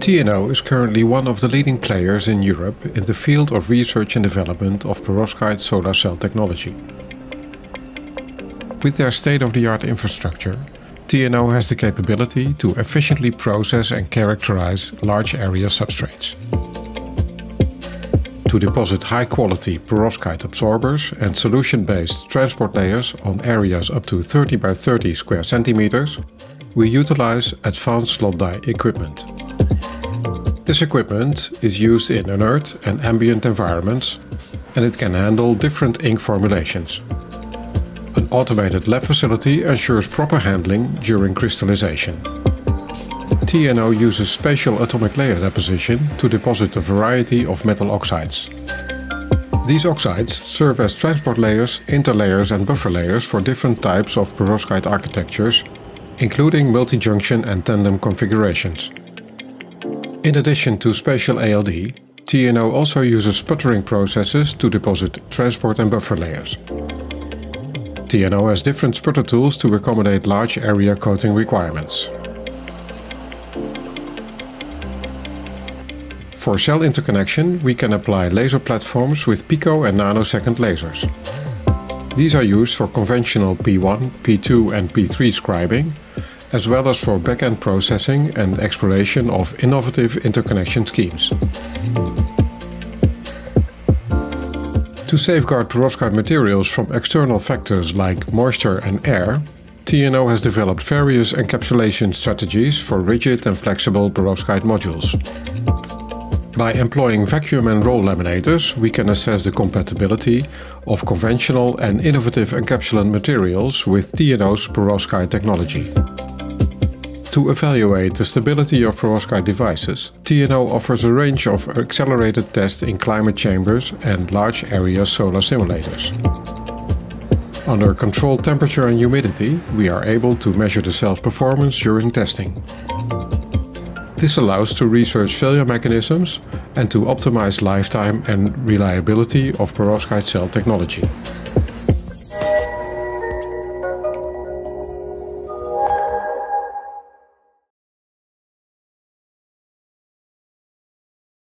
TNO is currently one of the leading players in Europe in the field of research and development of perovskite solar cell technology. With their state-of-the-art infrastructure, TNO has the capability to efficiently process and characterize large area substrates. To deposit high-quality perovskite absorbers and solution-based transport layers on areas up to 30 by 30 square centimeters, we utilize advanced slot die equipment. This equipment is used in inert and ambient environments, and it can handle different ink formulations. An automated lab facility ensures proper handling during crystallization. TNO uses spatial atomic layer deposition to deposit a variety of metal oxides. These oxides serve as transport layers, interlayers and buffer layers for different types of perovskite architectures, including multi-junction and tandem configurations. In addition to spatial ALD, TNO also uses sputtering processes to deposit transport and buffer layers. TNO has different sputter tools to accommodate large area coating requirements. For cell interconnection, we can apply laser platforms with pico and nanosecond lasers. These are used for conventional P1, P2 and P3 scribing, as well as for back-end processing and exploration of innovative interconnection schemes. To safeguard perovskite materials from external factors like moisture and air, TNO has developed various encapsulation strategies for rigid and flexible perovskite modules. By employing vacuum and roll laminators, we can assess the compatibility of conventional and innovative encapsulant materials with TNO's perovskite technology. To evaluate the stability of perovskite devices, TNO offers a range of accelerated tests in climate chambers and large area solar simulators. Under controlled temperature and humidity, we are able to measure the cell's performance during testing. This allows to research failure mechanisms and to optimize lifetime and reliability of perovskite cell technology.